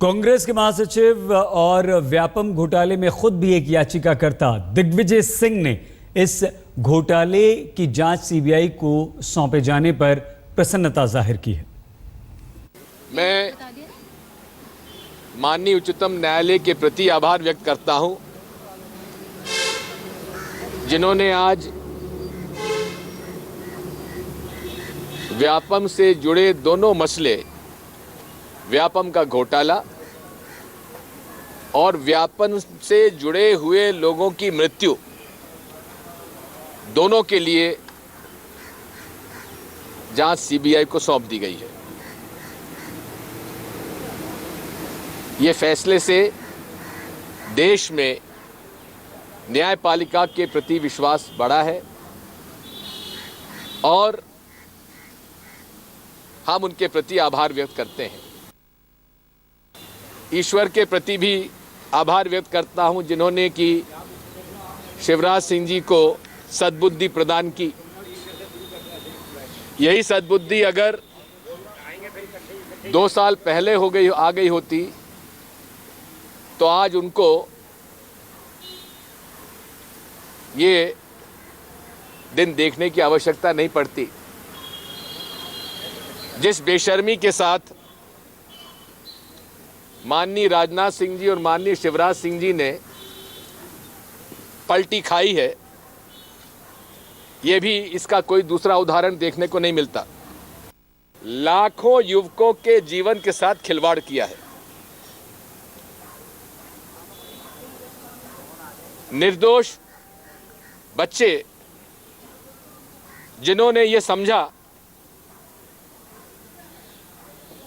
कांग्रेस के महासचिव और व्यापम घोटाले में खुद भी एक याचिकाकर्ता दिग्विजय सिंह ने इस घोटाले की जांच सीबीआई को सौंपे जाने पर प्रसन्नता जाहिर की है। मैं माननीय उच्चतम न्यायालय के प्रति आभार व्यक्त करता हूं, जिन्होंने आज व्यापम से जुड़े दोनों मसले, व्यापम का घोटाला और व्यापम से जुड़े हुए लोगों की मृत्यु, दोनों के लिए जांच सीबीआई को सौंप दी गई है। ये फैसले से देश में न्यायपालिका के प्रति विश्वास बढ़ा है और हम उनके प्रति आभार व्यक्त करते हैं। ईश्वर के प्रति भी आभार व्यक्त करता हूं, जिन्होंने कि शिवराज सिंह जी को सद्बुद्धि प्रदान की। यही सद्बुद्धि अगर 2 साल पहले आ गई होती तो आज उनको ये दिन देखने की आवश्यकता नहीं पड़ती। जिस बेशर्मी के साथ माननीय राजनाथ सिंह जी और माननीय शिवराज सिंह जी ने पलटी खाई है, ये भी इसका कोई दूसरा उदाहरण देखने को नहीं मिलता। लाखों युवकों के जीवन के साथ खिलवाड़ किया है। निर्दोष बच्चे जिन्होंने ये समझा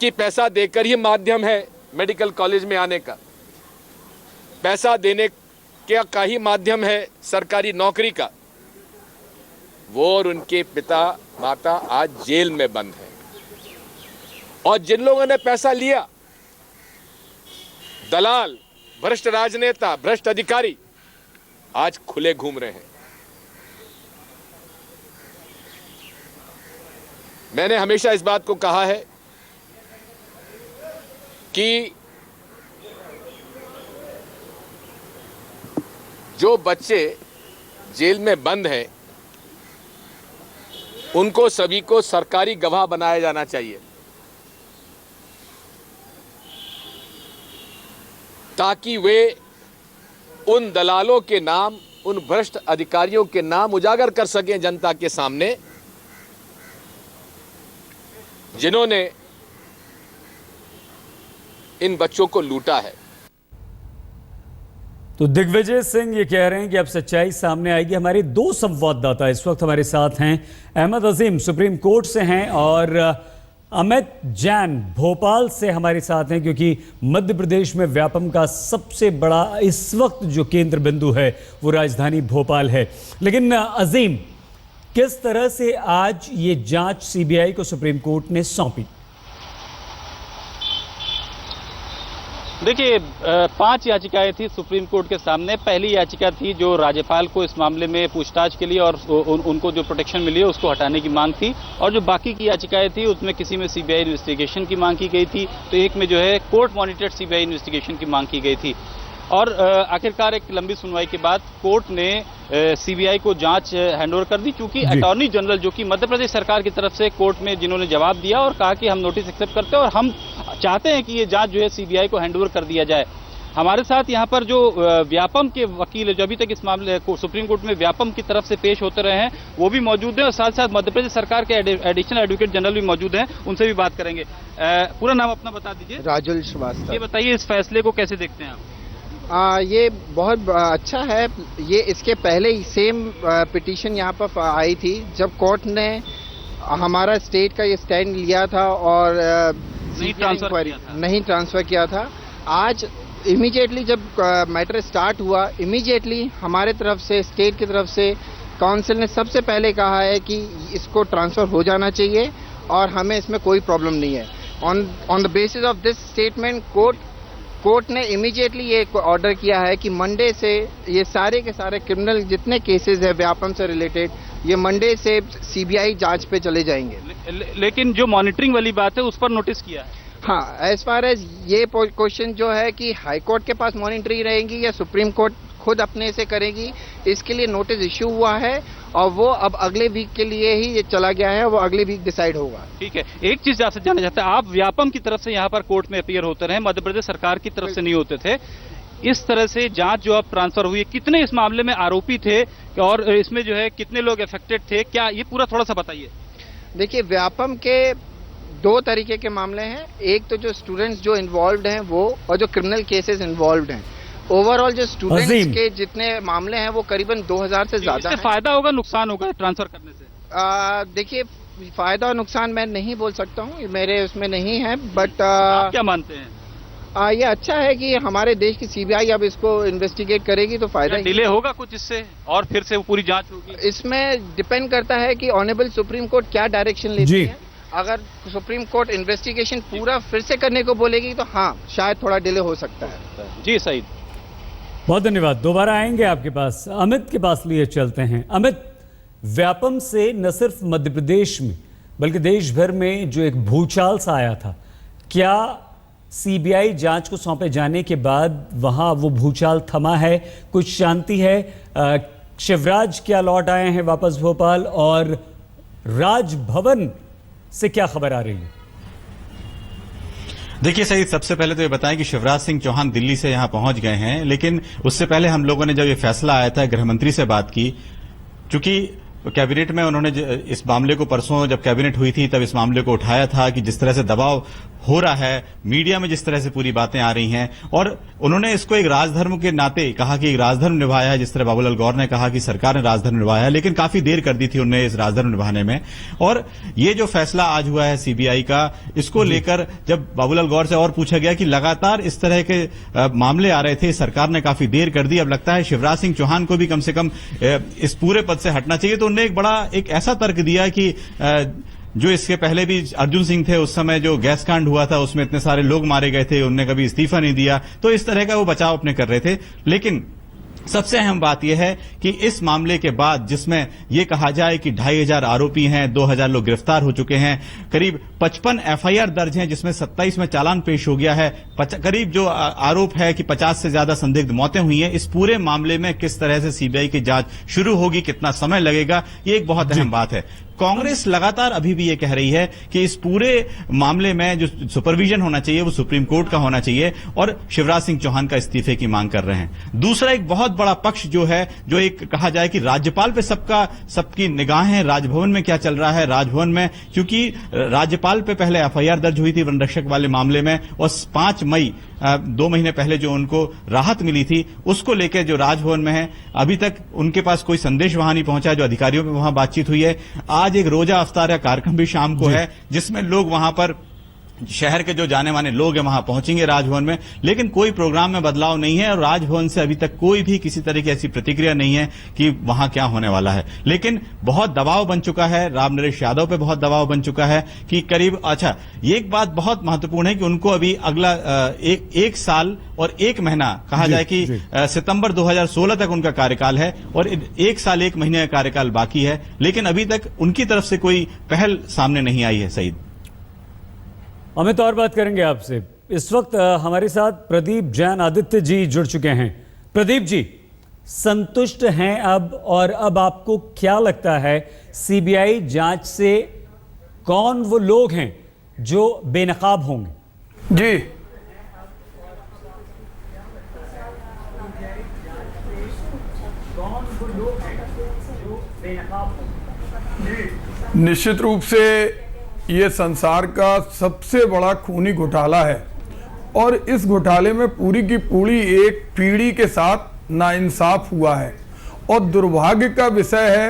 कि पैसा देकर ही माध्यम है मेडिकल कॉलेज में आने का, पैसा देने का ही माध्यम है सरकारी नौकरी का, वो और उनके पिता माता आज जेल में बंद हैं। और जिन लोगों ने पैसा लिया, दलाल, भ्रष्ट राजनेता, भ्रष्ट अधिकारी, आज खुले घूम रहे हैं। मैंने हमेशा इस बात को कहा है कि जो बच्चे जेल में बंद हैं, उनको सभी को सरकारी गवाह बनाया जाना चाहिए, ताकि वे उन दलालों के नाम, उन भ्रष्ट अधिकारियों के नाम उजागर कर सकें जनता के सामने, जिन्होंने इन बच्चों को लूटा है। तो दिग्विजय सिंह ये कह रहे हैं कि अब सच्चाई सामने आएगी। हमारे 2 संवाददाता इस वक्त हमारे साथ हैं। अहमद अजीम सुप्रीम कोर्ट से हैं और अमित जैन भोपाल से हमारे साथ हैं, क्योंकि मध्य प्रदेश में व्यापम का सबसे बड़ा इस वक्त जो केंद्र बिंदु है वो राजधानी भोपाल है। लेकिन अजीम, किस तरह से आज ये जांच सीबीआई को सुप्रीम कोर्ट ने सौंपी? देखिए, 5 याचिकाएं थी सुप्रीम कोर्ट के सामने। पहली याचिका थी जो राज्यपाल को इस मामले में पूछताछ के लिए और उनको जो प्रोटेक्शन मिली है उसको हटाने की मांग थी, और जो बाकी की याचिकाएं थी उसमें किसी में सीबीआई इन्वेस्टिगेशन की मांग की गई थी, तो एक में जो है कोर्ट मॉनिटर्ड सीबीआई इन्वेस्टिगेशन की मांग की गई थी। और आखिरकार एक लंबी सुनवाई के बाद कोर्ट ने सीबीआई को जांच हैंडओवर कर दी, क्योंकि अटॉर्नी जनरल जो कि मध्य प्रदेश सरकार की तरफ से कोर्ट में जिन्होंने जवाब दिया और कहा कि हम नोटिस एक्सेप्ट करते हैं और हम चाहते हैं कि ये जांच जो है सीबीआई को हैंडओवर कर दिया जाए। हमारे साथ यहाँ पर जो व्यापम के वकील है, जो अभी तक इस मामले को सुप्रीम कोर्ट में व्यापम की तरफ से पेश होते रहे हैं, वो भी मौजूद हैं और साथ साथ मध्य प्रदेश सरकार के एडिशनल एडवोकेट जनरल भी मौजूद हैं, उनसे भी बात करेंगे। पूरा नाम अपना बता दीजिए। राजुल श्रीवास्तव। ये बताइए, इस फैसले को कैसे देखते हैं आप? ये बहुत अच्छा है। ये इसके पहले ही सेम पिटीशन यहाँ पर आई थी, जब कोर्ट ने हमारा स्टेट का ये स्टैंड लिया था और नहीं ट्रांसफर किया था। आज इमीडिएटली जब मैटर स्टार्ट हुआ, इमीडिएटली हमारे तरफ से, स्टेट की तरफ से काउंसिल ने सबसे पहले कहा है कि इसको ट्रांसफर हो जाना चाहिए और हमें इसमें कोई प्रॉब्लम नहीं है। On the basis of this statement court ने इमीडिएटली ये ऑर्डर किया है कि मंडे से ये सारे के सारे क्रिमिनल जितने केसेस है व्यापम से रिलेटेड, ये मंडे से सीबीआई जांच पे चले जाएंगे। लेकिन जो मॉनिटरिंग वाली बात है उस पर नोटिस किया है? हाँ, एज फार एज ये क्वेश्चन जो है कि हाई कोर्ट के पास मॉनिटरिंग रहेगी या सुप्रीम कोर्ट खुद अपने से करेगी, इसके लिए नोटिस इश्यू हुआ है और वो अब अगले वीक के लिए ही ये चला गया है, वो अगले वीक डिसाइड होगा। ठीक है, एक चीज आपसे जानना चाहते हैं, आप व्यापम की तरफ से यहाँ पर कोर्ट में अपीयर होते रहे, मध्य प्रदेश सरकार की तरफ से नहीं होते थे। इस तरह से जांच जो अब ट्रांसफर हुई है, कितने इस मामले में आरोपी थे और इसमें जो है कितने लोग अफेक्टेड थे, क्या ये पूरा थोड़ा सा बताइए। देखिए, व्यापम के दो तरीके के मामले हैं, एक तो जो स्टूडेंट्स जो इन्वॉल्व हैं वो, और जो क्रिमिनल केसेस इन्वॉल्व हैं। ओवरऑल जो स्टूडेंट्स के जितने मामले हैं वो करीबन 2000 से ज्यादा हैं। फायदा होगा नुकसान होगा ट्रांसफर करने से? देखिए, फायदा और नुकसान मैं नहीं बोल सकता हूँ, मेरे उसमें नहीं है, बट आप क्या मानते हैं? ये अच्छा है कि हमारे देश की सीबीआई अब इसको इन्वेस्टिगेट करेगी तो फायदा। डिले होगा कुछ इससे और फिर से वो पूरी जांच होगी? इसमें डिपेंड करता है कि ऑनरेबल सुप्रीम कोर्ट क्या डायरेक्शन लेती है। अगर सुप्रीम कोर्ट इन्वेस्टिगेशन पूरा फिर से करने को बोलेगी तो हाँ, शायद थोड़ा डिले हो सकता है। जी सईद, बहुत धन्यवाद। दोबारा आएंगे आपके पास, अमित के पास लिए चलते हैं। अमित, व्यापम से न सिर्फ मध्य प्रदेश में बल्कि देश भर में जो एक भूचाल सा आया था, क्या सीबीआई जांच को सौंपे जाने के बाद वहां वो भूचाल थमा है, कुछ शांति है? शिवराज क्या लौट आए हैं वापस भोपाल, और राजभवन से क्या खबर आ रही है? देखिए सही, सबसे पहले तो ये बताएं कि शिवराज सिंह चौहान दिल्ली से यहां पहुंच गए हैं, लेकिन उससे पहले हम लोगों ने जब ये फैसला आया था गृहमंत्री से बात की, चूंकि कैबिनेट में उन्होंने इस मामले को, परसों जब कैबिनेट हुई थी तब इस मामले को उठाया था कि जिस तरह से दबाव हो रहा है, मीडिया में जिस तरह से पूरी बातें आ रही हैं, और उन्होंने इसको एक राजधर्म के नाते कहा कि एक राजधर्म निभाया है, जिस तरह बाबूलाल गौर ने कहा कि सरकार ने राजधर्म निभाया है, लेकिन काफी देर कर दी थी उन्होंने इस राजधर्म निभाने में। और ये जो फैसला आज हुआ है सीबीआई का, इसको लेकर जब बाबूलाल गौर से और पूछा गया कि लगातार इस तरह के मामले आ रहे थे, सरकार ने काफी देर कर दी, अब लगता है शिवराज सिंह चौहान को भी कम से कम इस पूरे पद से हटना चाहिए। तो उन्होंने एक ऐसा तर्क दिया कि जो इसके पहले भी अर्जुन सिंह थे, उस समय जो गैस कांड हुआ था उसमें इतने सारे लोग मारे गए थे, उन्होंने कभी इस्तीफा नहीं दिया, तो इस तरह का वो बचाव अपने कर रहे थे। लेकिन सबसे अहम बात यह है कि इस मामले के बाद, जिसमें यह कहा जाए कि 2500 आरोपी हैं, 2000 लोग गिरफ्तार हो चुके हैं, करीब 55 एफआईआर दर्ज हैं, जिसमें 27 में चालान पेश हो गया है, करीब जो आरोप है कि 50 से ज्यादा संदिग्ध मौतें हुई हैं, इस पूरे मामले में किस तरह से सीबीआई की जांच शुरू होगी, कितना समय लगेगा, ये एक बहुत अहम बात है। कांग्रेस लगातार अभी भी ये कह रही है कि इस पूरे मामले में जो सुपरविजन होना चाहिए वो सुप्रीम कोर्ट का होना चाहिए, और शिवराज सिंह चौहान का इस्तीफे की मांग कर रहे हैं। दूसरा एक बहुत बड़ा पक्ष जो है, जो एक कहा जाए कि राज्यपाल पे सबकी निगाहें, राजभवन में क्या चल रहा है, राजभवन में, क्योंकि राज्यपाल पे पहले एफआईआर दर्ज हुई थी वन रक्षक वाले मामले में, और 5 मई 2 महीने पहले जो उनको राहत मिली थी, उसको लेकर जो राजभवन में है, अभी तक उनके पास कोई संदेश वहां नहीं पहुंचा। जो अधिकारियों में वहां बातचीत हुई है, आज एक रोजा अफ्तार कार्यक्रम भी शाम को है, जिसमें लोग वहां पर, शहर के जो जाने माने लोग हैं वहां पहुंचेंगे राजभवन में, लेकिन कोई प्रोग्राम में बदलाव नहीं है, और राजभवन से अभी तक कोई भी किसी तरह की ऐसी प्रतिक्रिया नहीं है कि वहां क्या होने वाला है। लेकिन बहुत दबाव बन चुका है, राम नरेश यादव पे बहुत दबाव बन चुका है कि करीब, अच्छा ये एक बात बहुत महत्वपूर्ण है कि उनको अभी अगला एक साल और 1 महीना, कहा जाए कि सितंबर 2016 तक उनका कार्यकाल है, और 1 साल 1 महीने का कार्यकाल बाकी है, लेकिन अभी तक उनकी तरफ से कोई पहल सामने नहीं आई है। सईद, अमित, और बात करेंगे आपसे। इस वक्त हमारे साथ प्रदीप जैन आदित्य जी जुड़ चुके हैं। प्रदीप जी, संतुष्ट हैं अब, और अब आपको क्या लगता है सीबीआई जांच से कौन वो लोग हैं जो बेनकाब होंगे? जी, निश्चित रूप से ये संसार का सबसे बड़ा खूनी घोटाला है, और इस घोटाले में पूरी की पूरी एक पीढ़ी के साथ नाइंसाफ हुआ है। और दुर्भाग्य का विषय है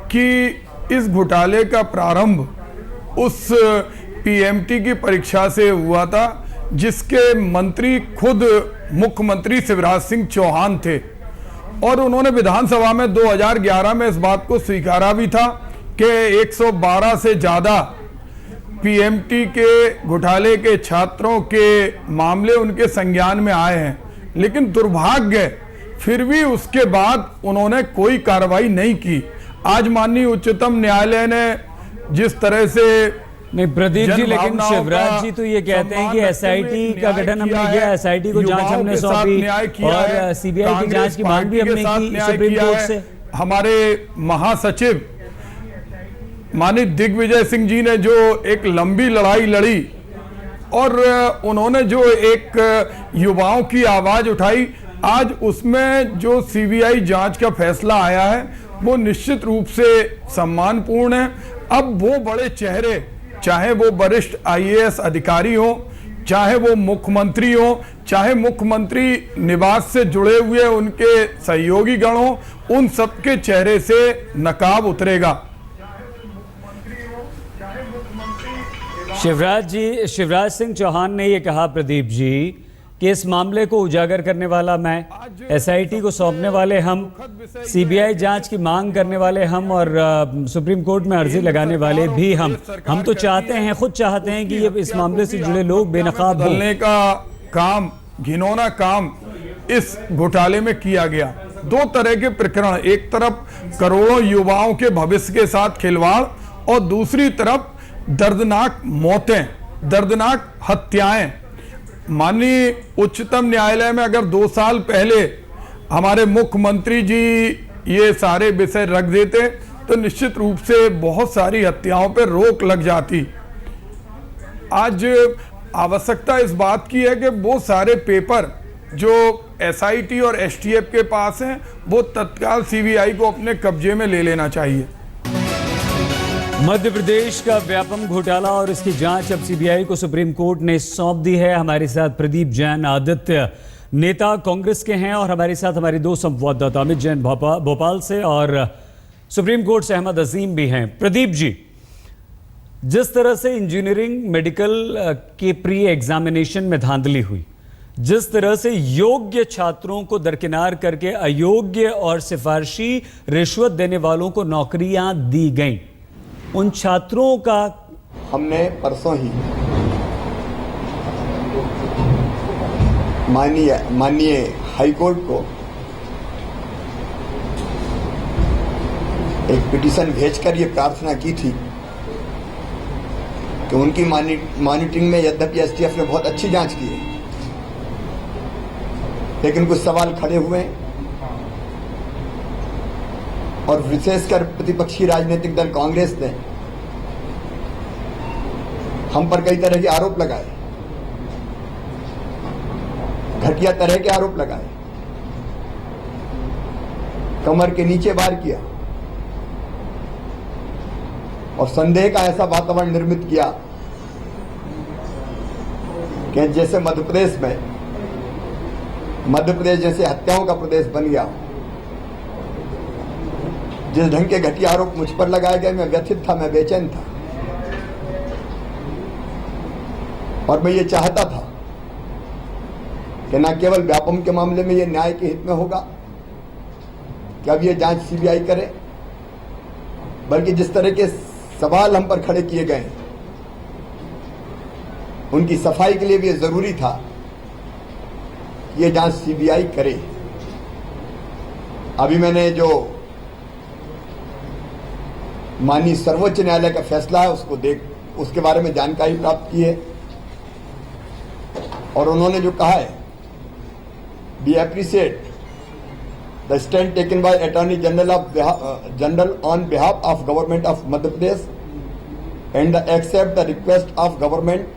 कि इस घोटाले का प्रारंभ उस पीएमटी की परीक्षा से हुआ था, जिसके मंत्री खुद मुख्यमंत्री शिवराज सिंह चौहान थे, और उन्होंने विधानसभा में 2011 में इस बात को स्वीकारा भी था कि 112 से ज़्यादा पीएमटी के घोटाले के छात्रों के मामले उनके संज्ञान में आए हैं। लेकिन दुर्भाग्य, फिर भी उसके बाद उन्होंने कोई कार्रवाई नहीं की। आज माननीय उच्चतम न्यायालय ने जिस तरह से नहीं प्रदीप जी, लेकिन जनभावनाओं शिवराज का जी तो ये कहते हैं कि सम्मान एसआईटी रखते का हुए गठन हमने न्याय किया, है, एसआईटी को जांच युवाओं हमने के साथ सौंपी न्याय किया और है, सीबीआई की जांच की मांग भी कांग्रेस हमने पार्टी की के साथ सुप्रीम न्याय किया कोर्ट है। से। हमारे महासचिव माननीय दिग्विजय सिंह जी ने जो एक लंबी लड़ाई लड़ी और उन्होंने जो एक युवाओं की आवाज उठाई, आज उसमें जो सीबीआई जांच का फैसला आया है वो निश्चित रूप से सम्मानपूर्ण है। अब वो बड़े चेहरे, चाहे वो वरिष्ठ आईएएस अधिकारी हो, चाहे वो मुख्यमंत्री हो, चाहे मुख्यमंत्री निवास से जुड़े हुए उनके सहयोगी गण हो, उन सबके चेहरे से नकाब उतरेगा। शिवराज सिंह चौहान ने ये कहा प्रदीप जी कि इस मामले को उजागर करने वाला मैं, एसआईटी को सौंपने वाले हम, सीबीआई जांच की मांग करने वाले हम और सुप्रीम कोर्ट में अर्जी लगाने वाले भी हम तो चाहते हैं, खुद चाहते हैं कि ये इस मामले से जुड़े लोग बेनकाब हों। बदलने का काम, घिनौना काम इस घोटाले में किया गया। दो तरह के प्रकरण, एक तरफ करोड़ों युवाओं के भविष्य के साथ खिलवाड़ और दूसरी तरफ दर्दनाक मौतें, दर्दनाक हत्याएं। माननीय उच्चतम न्यायालय में अगर 2 साल पहले हमारे मुख्यमंत्री जी ये सारे विषय रख देते तो निश्चित रूप से बहुत सारी हत्याओं पर रोक लग जाती। आज आवश्यकता इस बात की है कि वो सारे पेपर जो एसआईटी और एसटीएफ के पास हैं वो तत्काल सीबीआई को अपने कब्जे में ले लेना चाहिए। मध्य प्रदेश का व्यापम घोटाला और इसकी जांच अब सीबीआई को सुप्रीम कोर्ट ने सौंप दी है। हमारे साथ प्रदीप जैन आदित्य, नेता कांग्रेस के हैं, और हमारे साथ हमारी 2 संवाददाता अमित जैन भोपाल से और सुप्रीम कोर्ट से अहमद अजीम भी हैं। प्रदीप जी, जिस तरह से इंजीनियरिंग मेडिकल के प्री एग्जामिनेशन में धांधली हुई, जिस तरह से योग्य छात्रों को दरकिनार करके अयोग्य और सिफारिशी रिश्वत देने वालों को नौकरियां दी गईं, उन छात्रों का हमने परसों ही माननीय हाईकोर्ट को एक पिटीशन भेजकर ये प्रार्थना की थी कि उनकी मॉनिटरिंग में यद्यपि एसटीएफ ने बहुत अच्छी जांच की है, लेकिन कुछ सवाल खड़े हुए हैं और विशेषकर प्रतिपक्षी राजनीतिक दल कांग्रेस ने हम पर कई तरह के आरोप लगाए, घटिया तरह के आरोप लगाए, कमर के नीचे वार किया और संदेह का ऐसा वातावरण निर्मित किया कि जैसे मध्य प्रदेश जैसे हत्याओं का प्रदेश बन गया। जिस ढंग के घटिया आरोप मुझ पर लगाए गए, मैं व्यथित था, मैं बेचैन था और मैं ये चाहता था कि न केवल व्यापम के मामले में ये न्याय के हित में होगा कि अब ये जांच सीबीआई करे, बल्कि जिस तरह के सवाल हम पर खड़े किए गए उनकी सफाई के लिए भी ये जरूरी था कि ये जांच सीबीआई करे। अभी मैंने जो माननीय सर्वोच्च न्यायालय का फैसला है उसके बारे में जानकारी प्राप्त की है और उन्होंने जो कहा है, we appreciate the stand taken by attorney general on behalf of government of Madhya Pradesh and accept the request of government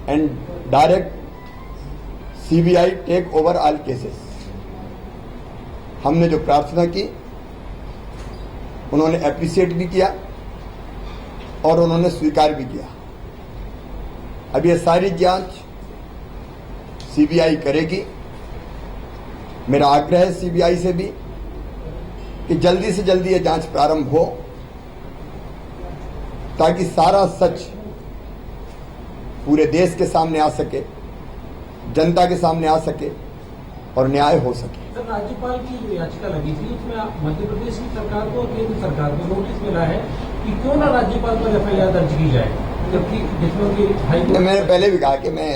and direct CBI take over all cases. हमने जो प्रार्थना की उन्होंने एप्रिशिएट भी किया और उन्होंने स्वीकार भी किया। अब ये सारी जांच सीबीआई करेगी। मेरा आग्रह है सीबीआई से भी कि जल्दी से जल्दी ये जांच प्रारंभ हो ताकि सारा सच पूरे देश के सामने आ सके, जनता के सामने आ सके और न्याय हो सके। सर, राज्यपाल की जो याचिका लगी थी उसमें मध्य प्रदेश की सरकार को और केंद्र सरकार को नोटिस मिला है कि क्यों ना राज्यपाल पर एफआईआर दर्ज की जाए, जबकि जिसमें मैंने पहले भी कहा कि मैं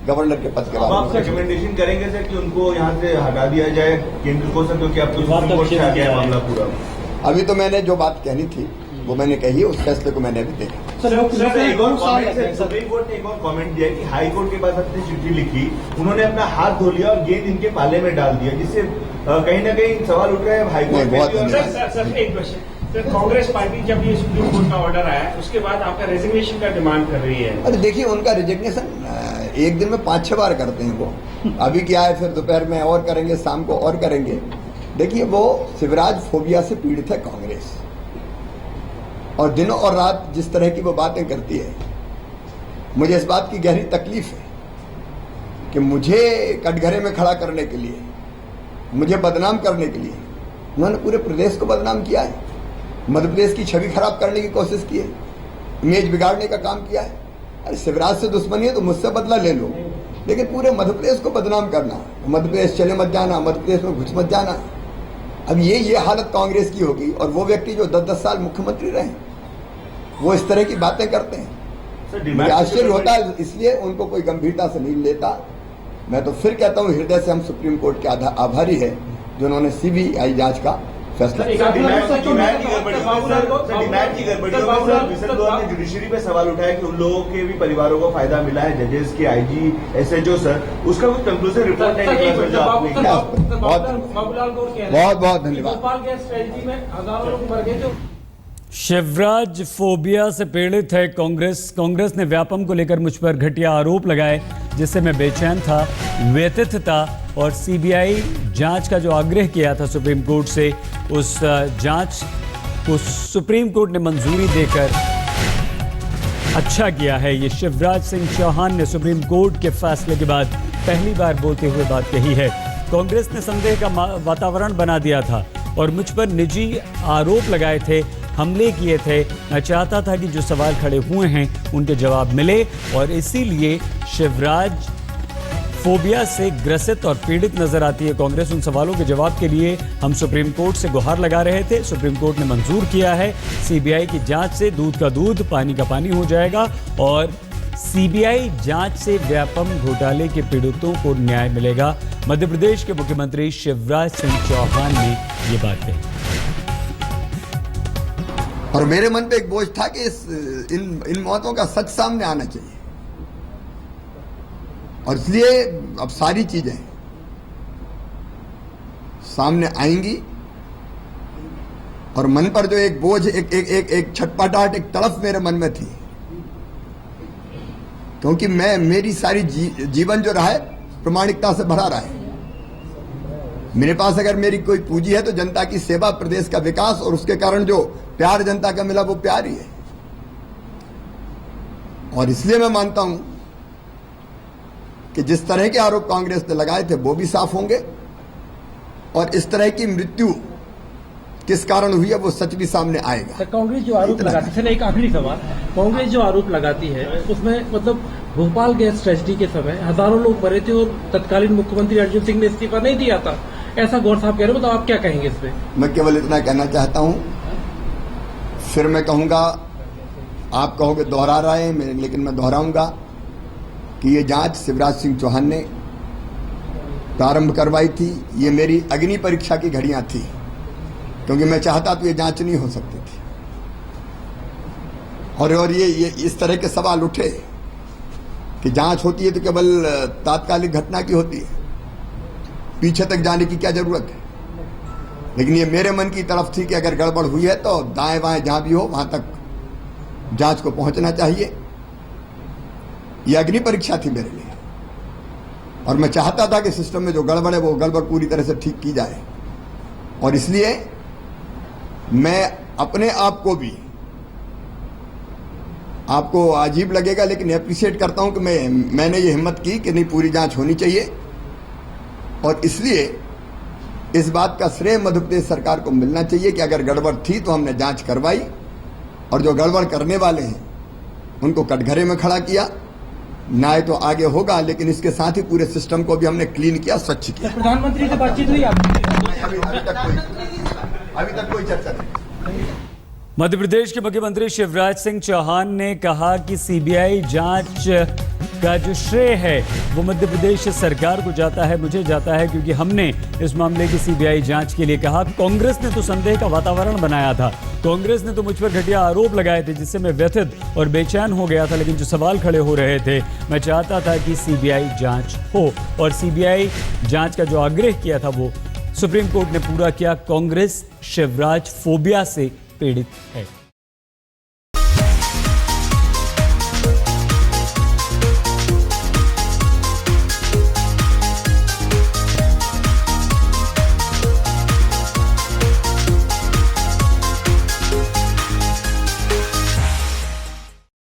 गवर्नर के पद के बाद आप रिकमेंडेशन करेंगे सर कि उनको यहाँ से हटा दिया जाए केंद्र को, सर, क्योंकि अब तो सुप्रीम कोर्ट से आ गया मामला पूरा। अभी तो मैंने जो बात कहनी थी वो मैंने कही, उस फैसले को मैंने अभी देखा। सर एक और कमेंट है, सुप्रीम कोर्ट ने एक और कमेंट दिया कि हाई कोर्ट के पास अपनी चिट्ठी लिखी, उन्होंने अपना हाथ धो लिया और गेंद इनके पाले में डाल दिया, जिससे कहीं ना कहीं सवाल उठ रहा है हाई कोर्ट में। सर एक क्वेश्चन सर, कांग्रेस पार्टी जब ये सुप्रीम कोर्ट का ऑर्डर आया उसके बाद आपका रेजिग्नेशन का डिमांड कर रही है। अरे देखिए, उनका रिजिग्नेशन एक दिन में 5-6 बार करते हैं वो। अभी क्या है, फिर दोपहर में और करेंगे, शाम को और करेंगे। देखिए, वो शिवराज फोबिया से पीड़ित है कांग्रेस, और दिनों और रात जिस तरह की वो बातें करती है, मुझे इस बात की गहरी तकलीफ है कि मुझे कटघरे में खड़ा करने के लिए, मुझे बदनाम करने के लिए उन्होंने पूरे प्रदेश को बदनाम किया है। मध्य प्रदेश की छवि खराब करने की कोशिश की है, इमेज बिगाड़ने का काम किया है। अरे शिवराज से दुश्मनी है तो मुझसे बदला ले लो, लेकिन पूरे मध्य प्रदेश को बदनाम करना, मध्य प्रदेश चले मत जाना, मध्य प्रदेश में घुस मत जाना। अब ये हालत कांग्रेस की होगी, और वो व्यक्ति जो 10-10 साल मुख्यमंत्री रहे वो इस तरह की बातें करते हैं। मुझे आश्चर्य होता है, इसलिए उनको कोई गंभीरता से नहीं लेता। मैं तो फिर कहता हूँ, हृदय से हम सुप्रीम कोर्ट के आभारी है जो उन्होंने सीबीआई जांच का फैसला किया। जुडिशरी पे सवाल उठाया कि उन लोगों के भी परिवारों को फायदा मिला है, जजेस के, आईजी, एसएचओ सर, उसका कुछ कंक्लूसिव रिपोर्ट नहीं निकला। बहुत बहुत धन्यवाद। भोपाल गैस ट्रेजेडी में हजारों लोग मर गए। शिवराज फोबिया से पीड़ित है कांग्रेस ने व्यापम को लेकर मुझ पर घटिया आरोप लगाए, जिससे मैं बेचैन था, व्यथित था, और सीबीआई जांच का जो आग्रह किया था सुप्रीम कोर्ट से, उस जांच को सुप्रीम कोर्ट ने मंजूरी देकर अच्छा किया है। ये शिवराज सिंह चौहान ने सुप्रीम कोर्ट के फैसले के बाद पहली बार बोलते हुए बात कही है। कांग्रेस ने संदेह का वातावरण बना दिया था और मुझ पर निजी आरोप लगाए थे, हमले किए थे। मैं चाहता था कि जो सवाल खड़े हुए हैं उनके जवाब मिले, और इसीलिए शिवराज फोबिया से ग्रसित और पीड़ित नजर आती है कांग्रेस। उन सवालों के जवाब के लिए हम सुप्रीम कोर्ट से गुहार लगा रहे थे। सुप्रीम कोर्ट ने मंजूर किया है। सीबीआई की जांच से दूध का दूध, पानी का पानी हो जाएगा, और सीबीआई जांच से व्यापम घोटाले के पीड़ितों को न्याय मिलेगा। मध्य प्रदेश के मुख्यमंत्री शिवराज सिंह चौहान ने ये बात कही। और मेरे मन पे एक बोझ था कि इन मौतों का सच सामने आना चाहिए, और इसलिए अब सारी चीजें सामने आएंगी, और मन पर जो एक बोझ, एक छटपटाहट, एक तड़फ मेरे मन में थी, क्योंकि मेरी सारी जीवन जो रहा है प्रामाणिकता से भरा रहा है। मेरे पास अगर मेरी कोई पूंजी है तो जनता की सेवा, प्रदेश का विकास, और उसके कारण जो प्यार जनता का मिला वो प्यार ही है। और इसलिए मैं मानता हूं कि जिस तरह के आरोप कांग्रेस ने लगाए थे वो भी साफ होंगे, और इस तरह की मृत्यु किस कारण हुई है वो सच भी सामने आएगा। कांग्रेस जो आरोप लगाती है, एक आखिरी सवाल, कांग्रेस जो आरोप लगाती है उसमें मतलब भोपाल गैस ट्रेजेडी के समय हजारों लोग मरे थे और तत्कालीन मुख्यमंत्री अर्जुन सिंह ने इस्तीफा नहीं दिया था, ऐसा गौर साहब कह रहे हो, तो आप क्या कहेंगे इस पे? मैं केवल इतना कहना चाहता हूं, फिर मैं कहूंगा, आप कहोगे दोहरा रहे हैं, लेकिन मैं दोहराऊंगा कि ये जांच शिवराज सिंह चौहान ने प्रारंभ करवाई थी। ये मेरी अग्नि परीक्षा की घड़ियां थी, क्योंकि मैं चाहता तो ये जांच नहीं हो सकती थी। और ये इस तरह के सवाल उठे कि जांच होती है तो केवल तात्कालिक घटना की होती है, पीछे तक जाने की क्या जरूरत है। लेकिन ये मेरे मन की तरफ थी कि अगर गड़बड़ हुई है तो दाएं बाएं जहां भी हो वहां तक जांच को पहुंचना चाहिए। ये अग्नि परीक्षा थी मेरे लिए, और मैं चाहता था कि सिस्टम में जो गड़बड़ है वो गड़बड़ पूरी तरह से ठीक की जाए। और इसलिए मैं अपने आप को भी, आपको अजीब लगेगा लेकिन अप्रिशिएट करता हूं कि मैंने ये हिम्मत की कि नहीं, पूरी जांच होनी चाहिए। और इसलिए इस बात का श्रेय मध्य प्रदेश सरकार को मिलना चाहिए कि अगर गड़बड़ थी तो हमने जांच करवाई, और जो गड़बड़ करने वाले हैं उनको कटघरे में खड़ा किया। न्याय तो आगे होगा, लेकिन इसके साथ ही पूरे सिस्टम को भी हमने क्लीन किया, स्वच्छ किया। प्रधानमंत्री से बातचीत हुई आपकी? अभी तक कोई चर्चा नहीं। मध्य प्रदेश के मुख्यमंत्री शिवराज सिंह चौहान ने कहा कि सीबीआई जांच का जो श्रेय है वो मध्य प्रदेश सरकार को जाता है, मुझे जाता है, क्योंकि हमने इस मामले की सीबीआई जांच के लिए कहा। कांग्रेस ने तो संदेह का वातावरण बनाया था, कांग्रेस ने तो मुझ पर घटिया आरोप लगाए थे जिससे मैं व्यथित और बेचैन हो गया था। लेकिन जो सवाल खड़े हो रहे थे, मैं चाहता था कि सीबीआई जांच हो, और सीबीआई जांच का जो आग्रह किया था वो सुप्रीम कोर्ट ने पूरा किया। कांग्रेस शिवराज फोबिया से पीड़ित है।